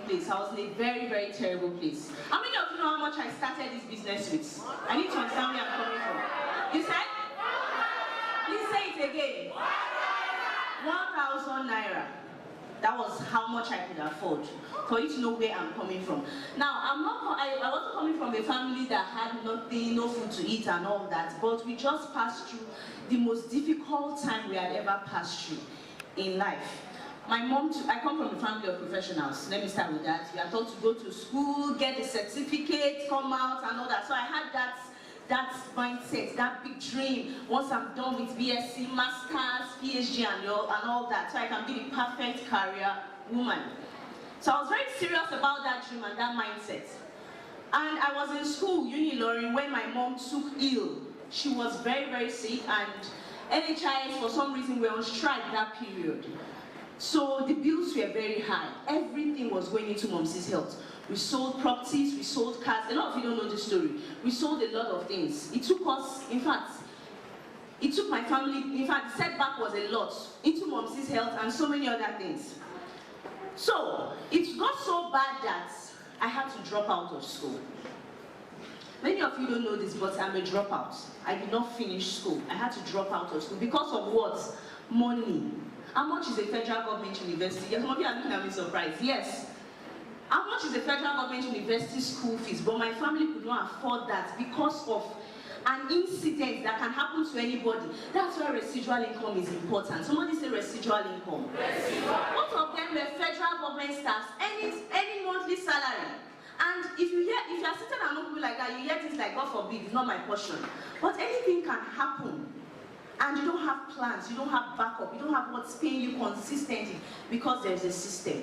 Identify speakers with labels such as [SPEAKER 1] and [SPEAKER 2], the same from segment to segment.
[SPEAKER 1] place. I was in a very, very terrible place. How many of you know how much I started this business with? I need to understand where I'm coming from. You said? Please say it again. 1,000 naira. That was how much I could afford, for you to know where I'm coming from. Now, I wasn't coming from a family that had nothing, no food to eat and all that, but we just passed through the most difficult time we had ever passed through in life. My mom, I come from a family of professionals. Let me start with that. You are taught to go to school, get a certificate, come out and all that. So I had that mindset, that big dream. Once I'm done with BSc, Masters, PhD and all that, so I can be the perfect career woman. So I was very serious about that dream and that mindset. And I was in school, Millionaire, when my mom took ill. She was very, very sick, and NHIS for some reason were on strike that period. So the bills were very high. Everything was going into Mom's health. We sold properties, we sold cars. A lot of you don't know the story. We sold a lot of things. It took us, in fact, it took my family, in fact, the setback was a lot into Mom's health and so many other things. So it got so bad that I had to drop out of school. Many of you don't know this, but I'm a dropout. I did not finish school. I had to drop out of school because of what? Money. How much is a federal government university? Some of you are looking at me surprised. Yes. How much is a federal government university school fees? But my family could not afford that because of an incident that can happen to anybody. That's why residual income is important. Somebody say residual income. Both of them were federal government staffs, any monthly salary. And if you are sitting and looking like that, you hear things like, God forbid, it's not my portion. But anything can happen. And you don't have plans, you don't have backup, you don't have what's paying you consistently because there's a system.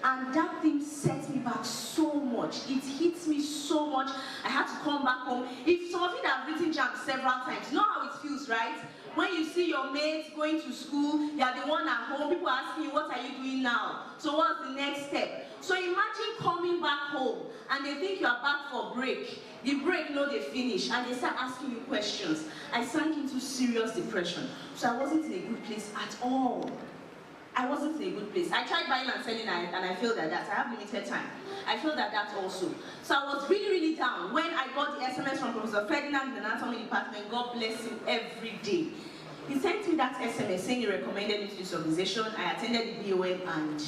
[SPEAKER 1] And that thing set me back so much. It hits me so much. I had to come back home. If some of you that have written jams several times, you know how it feels, right? When you see your mates going to school, you are the one at home, people are asking you, what are you doing now? So what's the next step? So imagine coming back home and they think you are back for break. The break, no, they finish and they start asking you questions. I sank into serious depression. So I wasn't in a good place at all. I wasn't in a good place. I tried buying and selling and I failed at that. I have limited time. I failed at that also. So I was really, really down. When I got the SMS from Professor Ferdinand in the anatomy department, God bless him every day. He sent me that SMS saying he recommended me to this organization. I attended the BOM and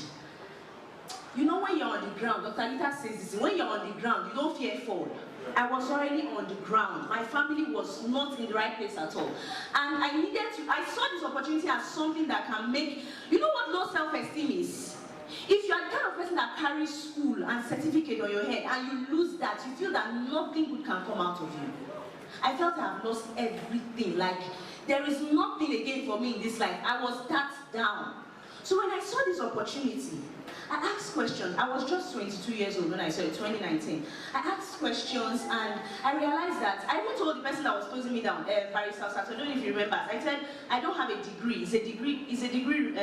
[SPEAKER 1] you know when you're on the ground, Dr. Lita says this, when you're on the ground, you don't fear fall. I was already on the ground. My family was not in the right place at all. And I saw this opportunity as something that can make, you know what low self-esteem is? If you are the kind of person that carries school and certificate on your head and you lose that, you feel that nothing good can come out of you. I felt I have lost everything. Like, there is nothing again for me in this life. I was that down. So when I saw this opportunity, I asked questions. I was just 22 years old when I saw it, 2019. I asked questions and I realized that, I even told the person that was closing me down, Paris House, I don't know if you remember, I said, I don't have a degree. Is a degree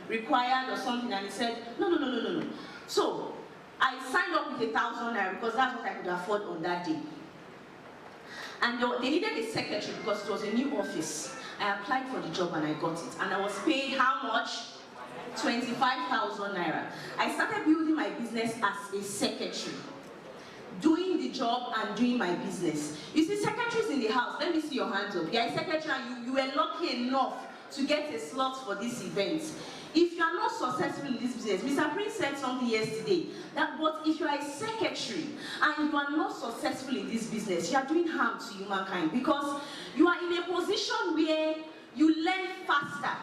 [SPEAKER 1] required or something? And he said, no. So I signed up with 1,000 naira because that's what I could afford on that day. And they needed a secretary because it was a new office. I applied for the job and I got it. And I was paid how much? 25,000 naira. I started building my business as a secretary, doing the job and doing my business. You see, secretaries in the house, let me see your hands up. You're a secretary and you were lucky enough to get a slot for this event. If you are not successful in this business, Mr. Prince said something yesterday, that but if you are a secretary and you are not successful in this business, you are doing harm to humankind because you are in a position where you learn faster.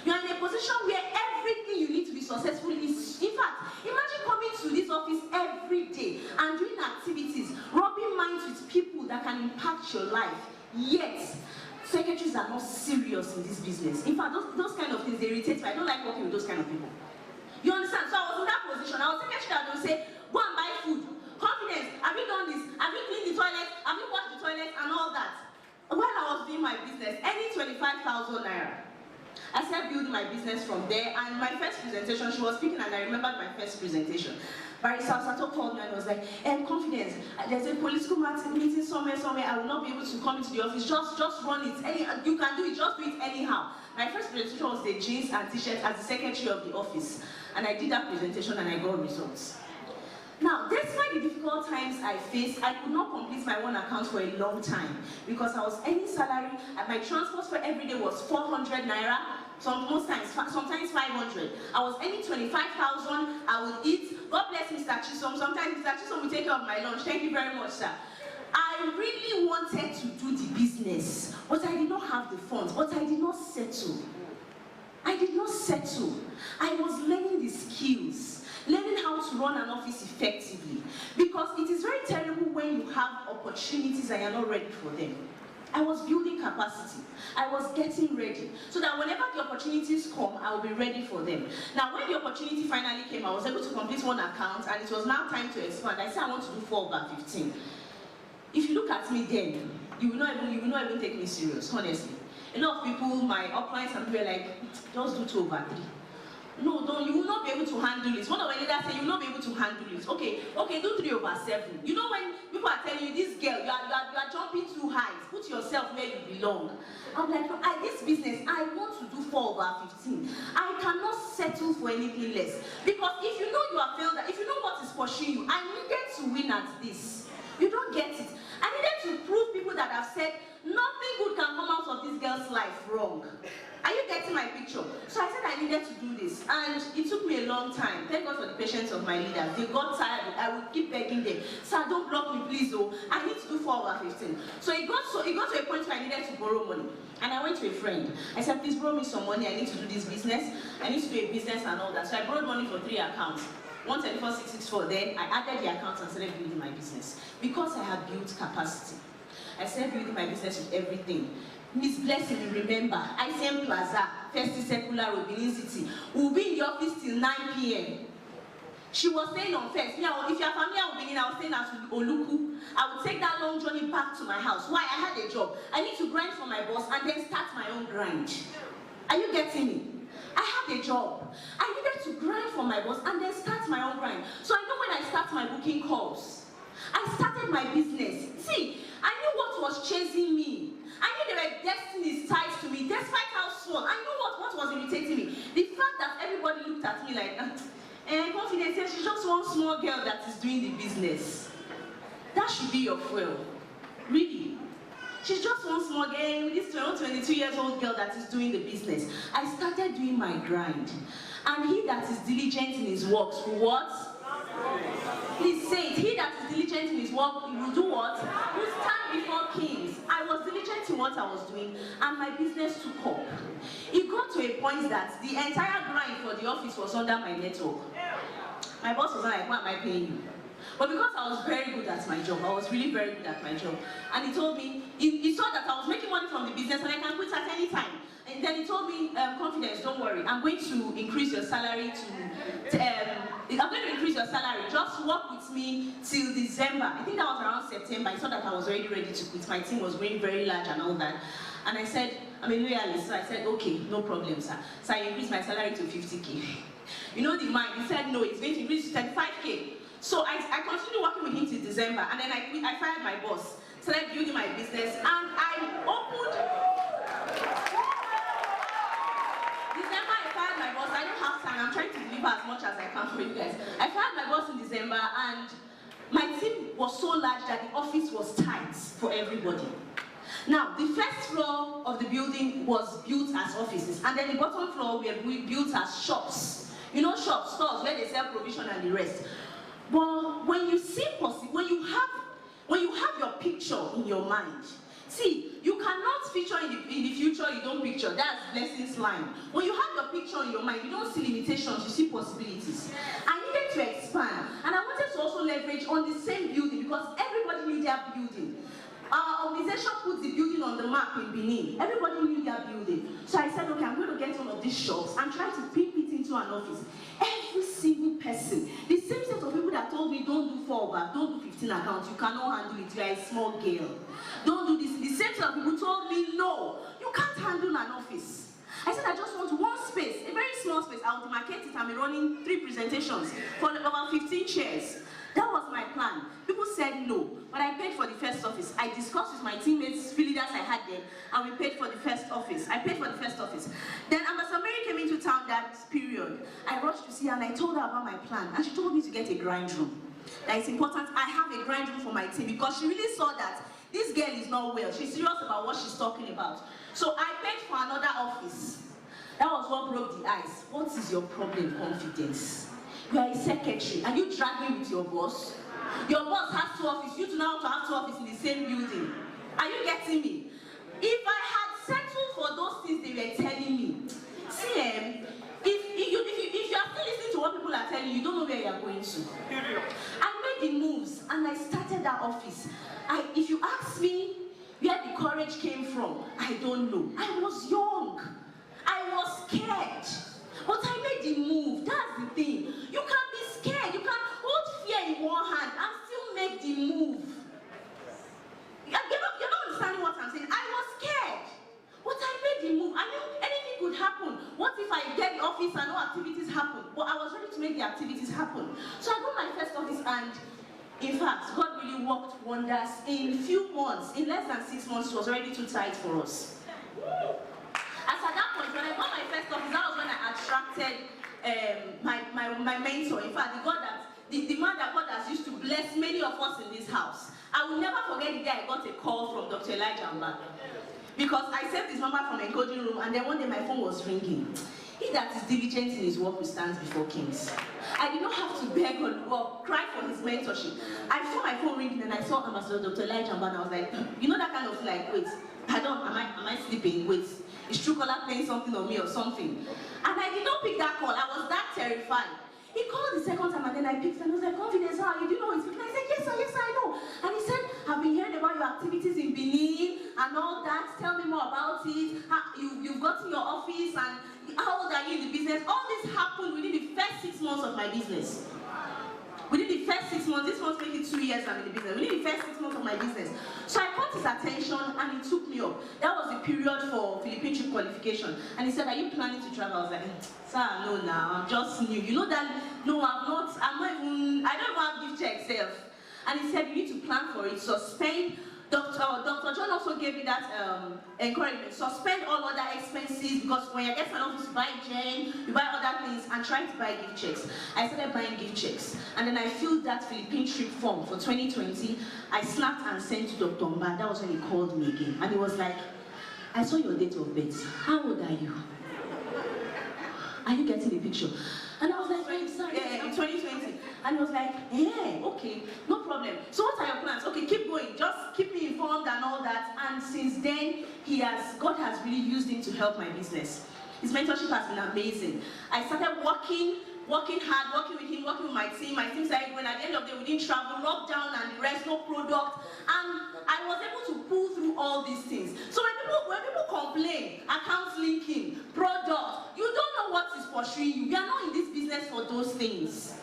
[SPEAKER 1] You are in a position where everything you need to be successful is, in fact, imagine coming to this office every day and doing activities, rubbing minds with people that can impact your life, yet secretaries are not serious in this business. In fact, those kind of things, they irritate me. I don't like working with those kind of people. You understand? So I was in that position. I was secretary that would say, go and buy food. Confidence, have you done this? Have you cleaned the toilet? Have you washed the toilet? And all that. While I was doing my business, any 25,000 naira. I started building my business from there, and my first presentation, she was speaking, and I remembered my first presentation. Barry Salsato called me and was like, Confidence, there's a political meeting somewhere, I will not be able to come into the office, just run it, you can do it, just do it anyhow. My first presentation was the jeans and t-shirt as the secretary of the office. and I did that presentation and I got results. Now, despite the difficult times I faced, I could not complete my own account for a long time because I was earning salary and my transport for every day was 400 naira, sometimes 500. I was earning 25,000, I would eat. God bless Mr. Chisom. Sometimes Mr. Chisom will take care of my lunch. Thank you very much, sir. I really wanted to do the business, but I did not have the funds, but I did not settle. I did not settle. I was learning the skills, learning how to run an office effectively, because it is very terrible when you have opportunities and you're not ready for them. I was building capacity. I was getting ready so that whenever the opportunities come, I will be ready for them. Now, when the opportunity finally came, I was able to complete one account and it was now time to expand. I said I want to do 4/15. If you look at me then, you will not even take me serious, honestly. A lot of people, my uplines and people are like, just do 2/3. No, don't, you will not be able to handle it. One of my leaders said, you will not be able to handle it. Okay, do 3/7. You know when people are telling you, this girl, you are jumping too high. Put yourself where you belong. I'm like, no, this business, I want to do 4/15. I cannot settle for anything less. Because if you know you are failed, if you know what is pushing you, I needed to win at this. You don't get it. I needed to prove people that have said, nothing good can come out of this girl's life wrong. Are you getting my picture? So I said I needed to do this, and it took me a long time. Thank God for the patience of my leaders. They got tired. I would keep begging them, sir, don't block me, please. Oh, I need to do 4/15. So it got to a point where I needed to borrow money, and I went to a friend. I said, please borrow me some money. I need to do this business. I need to do a business and all that. So I borrowed money for 3 accounts. 134,664. Then I added the accounts and started building my business because I had built capacity. I started building my business with everything. Miss Blessing, you remember, ICM Plaza, First Circular Road, Benin City. We'll be in the office till 9 p.m. She was staying on First. If you are familiar with Benin, I was staying at Oluku. I would take that long journey back to my house. Why? I had a job. I need to grind for my boss and then start my own grind. Are you getting me? I had a job. I needed to grind for my boss and then start my own grind. So I know when I start my booking calls, I started my business. See, I knew what was chasing me. I knew there were destinies tied to me, despite how small. I knew what was irritating me. The fact that everybody looked at me like, confidence, she's just one small girl that is doing the business. That should be your fuel. Really. She's just one small girl, this 22 years old girl that is doing the business. I started doing my grind. And he that is diligent in his works will what? Please say it. He that is diligent in his work, he will do what? Will stand before kings. I was diligent in what I was doing, and my business took up. It got to a point that the entire grind for the office was under my network. My boss was like, what am I paying you? But because I was very good at my job, I was really very good at my job, and he told me, he saw that I was making money from the business and I can quit at any time. And then he told me, confidence, don't worry, I'm going to increase your salary I'm going to increase your salary, just work with me till December. I think that was around September. I saw that I was already ready to quit. My team was growing very large and all that. And I said, I'm a loyalist, so I said, okay, no problem, sir. So I increased my salary to 50K. You know the man, he said, no, it's going to increase to 35K. So I continued working with him till December, and then I fired my boss, started building my business, and I opened... December, I fired my boss. I don't have time. I'm trying to deliver as much as I can for you guys. I fired my boss in December, and my team was so large that the office was tight for everybody. Now, the first floor of the building was built as offices, and then the bottom floor we built as shops. You know, shops, stores where they sell provision and the rest. But when you see when you have your picture in your mind, see, you cannot feature in the future you don't picture. That's Blessing's line. When you have your picture in your mind, you don't see limitations, you see possibilities. I needed to expand, and I wanted to also leverage on the same building because everybody knew their building. Our organization put the building on the map in Benin. Everybody knew their building. So I said, okay, I'm going to get one of these shops and try to pimp it into an office. Every single person, the same set of people that told me don't do 4 don't do 15 accounts, you cannot handle it, you are a small girl. Don't do this. The same set of people told me no, you can't handle an office. I said I just want one space, a very small space. I will demarcate it and be running 3 presentations for about 15 chairs. That was my plan. People said no, but I paid for the first office. I discussed with my teammates, leaders I had then, and we paid for the first office. I paid for the first office. Then Ambassador Mary came into town that period. I rushed to see her and I told her about my plan, and she told me to get a grind room. That it's important I have a grind room for my team, because she really saw that this girl is not well. She's serious about what she's talking about. So I paid for another office. That was what broke the ice. What is your problem, confidence? You are a secretary and you drag me with your boss. Your boss has 2 offices. You do not want to have 2 offices in the same building. Are you getting me? If I had settled for those things they were telling me, see, if you are still listening to what people are telling you, you don't know where you are going to. I made the moves and I started that office. If you ask me where the courage came from, I don't know. I was young. I was scared. But I made the move. That's the thing. You can't be scared. You can hold fear in one hand and still make the move. You're not understanding what I'm saying. I was scared. But I made the move. I knew anything could happen. What if I get the office and no activities happen? But I was ready to make the activities happen. So I got my first office, and in fact, God really worked wonders. In few months, in less than 6 months, it was already too tight for us. As at that point, when I got my first office, that was when I attracted my mentor. In fact, the man that God has used to bless many of us in this house. I will never forget the day I got a call from Dr. Elijah Mbaka. Because I saved his number from a coaching room, and then one day my phone was ringing. He that is diligent in his work will stand before kings. I did not have to beg or cry for his mentorship. I saw my phone ringing and I saw Ambassador Dr. Elijah Mbaka, and I was like, you know that kind of like, wait, am I sleeping? Wait, is Truecaller playing something on me or something? And I did not pick that call. I was that terrified. He called the second time and then I picked and I was like, Confidence, how are you? Do you know his people? I said, yes, sir, I know. And he said, I've been hearing about your activities in Benin and all that. Tell me more about it. You've gotten your office, and how old are you in the business? All this happened within the first 6 months of my business. Within the first 6 months, this month making 2 years I'm in the business. Within the first 6 months of my business. So I caught his attention and he took me up. That was the period for Philippine trip qualification. And he said, are you planning to travel? I was like, sir, no, now, I'm just new. You know that, no, I don't even have gift check self. And he said, you need to plan for it. Suspend. Dr. John also gave me that encouragement. Suspend all other expenses, because when you get an office, you buy gem, you buy other things, and try to buy gift checks. I started buying gift checks. And then I filled that Philippine trip form for 2020. I snapped and sent to Dr. Mba. That was when he called me again. And he was like, I saw your date of birth. How old are you? Are you getting the picture? And I was like, I'm sorry. In 2020. And he was like, yeah, okay, no problem. So what are your plans? Okay, keep going. Just keep me informed and all that. And since then, God has really used him to help my business. His mentorship has been amazing. I started working hard, working with him, working with my team. My team started going. At the end of the day, we didn't travel, lockdown and the rest, no product. And I was able to pull through all these things. So when people complain, accounts linking, product, you don't know what is pursuing you. We are not in this business for those things.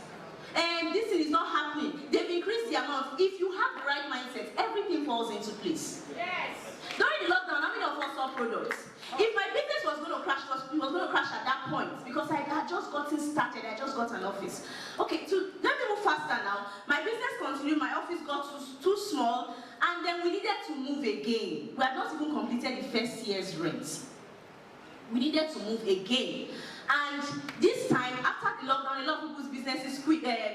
[SPEAKER 1] And this thing is not happening. They've increased the amount. If you have the right mindset, everything falls into place. Yes. During the lockdown, how many of us saw products? If my business was going to crash, it was going to crash at that point, because I had just gotten started. I just got an office. Okay, let me move faster now. My business continued. My office got too small, and then we needed to move again. We had not even completed the first year's rent. We needed to move again. And this time, after the lockdown, a lot of people's businesses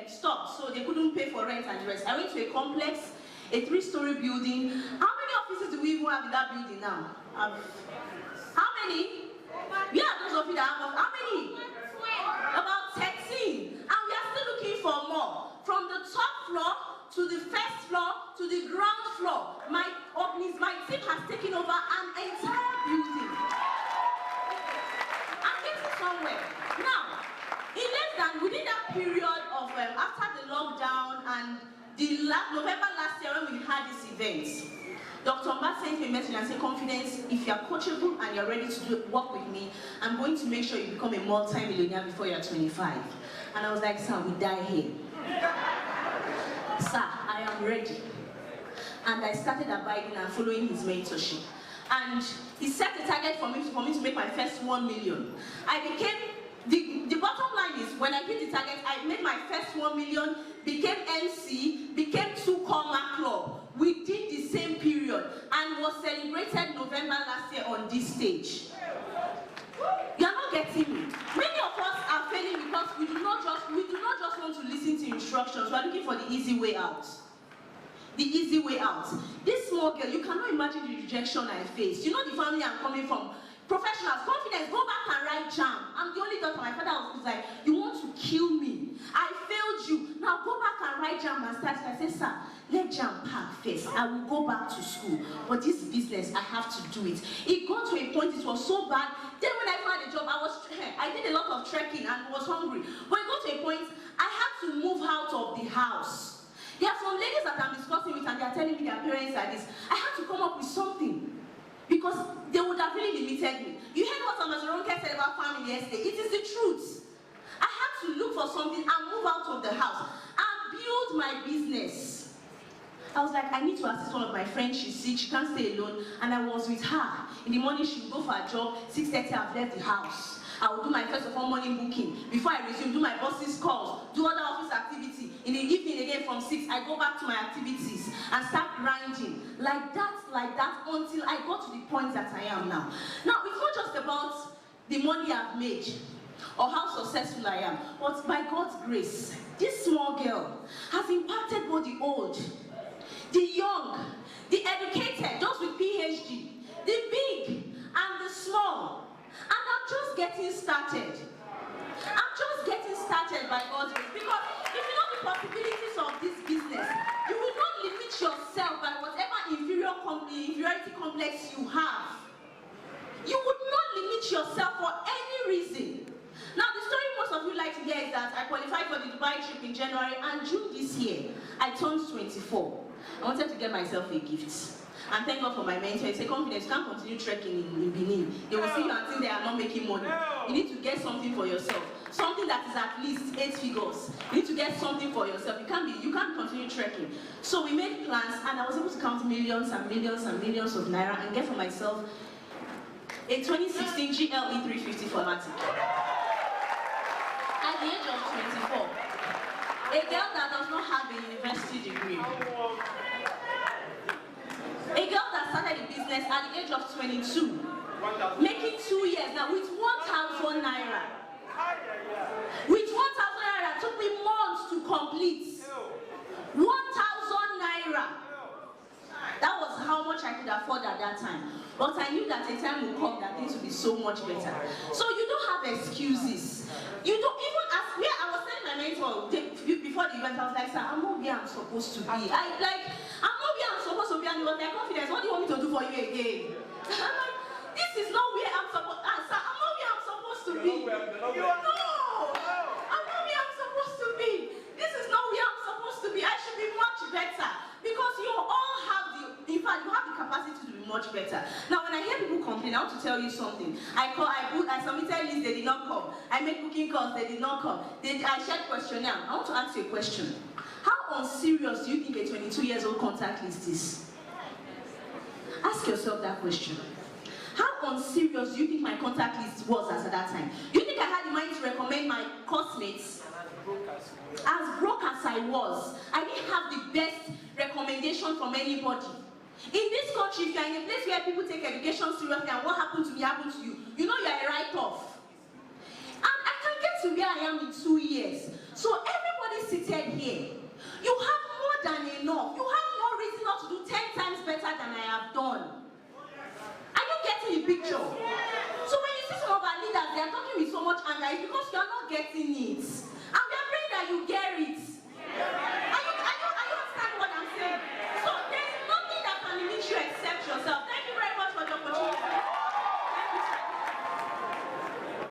[SPEAKER 1] stopped, so they couldn't pay for rent and the rest. I went to a complex, a 3-story building. How many offices do we even have in that building now? How many? Yeah, those of you that have, how many? About 13. And we are still looking for more. From the top floor to the first floor to the ground floor, my team has taken over an entire building. Somewhere. Now, within that period of after the lockdown and the November last year when we had this event, Dr. Mba sent me a message and said, Confidence, if you're coachable and you're ready to work with me, I'm going to make sure you become a multi-millionaire before you're 25. And I was like, sir, we die here. Sir, I am ready. And I started abiding and following his mentorship. And he set a target for me to make my first 1 million. I became, the bottom line is when I hit the target, I made my first 1 million, became MC, became 2-comma club within the same period, and was celebrated November last year on this stage. You are not getting me. Many of us are failing because we do not just want to listen to instructions. We are looking for the easy way out. The easy way out. This small girl, you cannot imagine the rejection I faced. You know the family I'm coming from. Professionals, confidence, go back and write JAM. I'm the only daughter. My father was like, you want to kill me. I failed you. Now go back and write JAM and start. I said, sir, let JAM pack first. I will go back to school. But this business, I have to do it. It got to a point, it was so bad. Then when I found a job, I did a lot of trekking and was hungry. But it got to a point, I had to move out of the house. There are some ladies that I'm discussing with and they are telling me their parents are this. I had to come up with something. Because they would have really limited me. You heard what Thomas Ronke said about family yesterday. It is the truth. I had to look for something and move out of the house and build my business. I was like, I need to assist one of my friends. She's sick, she can't stay alone. And I was with her. In the morning, she would go for a job. 6:30, I've left the house. I will do my first of all morning booking. Before I resume, do my boss's calls, do other office activity. In the evening again from 6, I go back to my activities and start grinding. Like that, until I got to the point that I am now. Now, it's not just about the money I've made or how successful I am, but by God's grace, this small girl has impacted both the old, the young, the educated, those with PhD, the big and the small. And I'm just getting started. I'm just getting started by God's grace. Because if you know the possibilities of this business, you will not limit yourself by whatever inferiority complex you have. You would not limit yourself for any reason. Now, the story most of you like to hear is that I qualified for the Dubai trip in January, and June this year, I turned 24. I wanted to get myself a gift. And thank God for my mentor. He said, confidence, you can't continue trekking in Benin. They will see you and think they are not making money. You need to get something for yourself. Something that is at least 8 figures. You need to get something for yourself. You can't continue trekking. So we made plans, and I was able to count millions and millions and millions of naira and get for myself a 2016 GLE 350 Formatic. At the age of 24. A girl that does not have a university degree. A girl that started a business at the age of 22, making 2 years now with 1,000 naira. With 1,000 naira, it took me months to complete. 1,000 naira. That was how much I could afford at that time. But I knew that a time would come that things would be so much better. So you don't have excuses. You don't even ask me. I was telling my mentor before the event, I was like, sir, I'm not where I'm supposed to be. I'm not where I'm supposed to be, and he was like, confidence, what do you want me to do for you again? I'm like, this is not where I'm supposed to be. Sir, I'm not where I'm supposed to be. I'm not where I'm supposed to be. This is not where I'm supposed to be. I should be much better. Because you all have in fact, you have the capacity to be much better. Now, when I hear people complain, I want to tell you something. I submitted lists, they did not come. I made booking calls, they did not come. I shared questionnaire. I want to ask you a question. How unserious do you think a 22-year-old contact list is? Ask yourself that question. How unserious do you think my contact list was at that time? Do you think I had the mind to recommend my classmates? As broke as I was, I didn't have the best recommendation from anybody. In this country, if you are in a place where people take education seriously and what happened to me happened to you, you know you are a write-off. And I can get to where I am in 2 years. So everybody seated here, you have more than enough. You have no reason not to do 10 times better than I have done. Are you getting the picture? So when you see some of our leaders, they are talking with so much anger, it's because you are not getting it. And we are praying that you get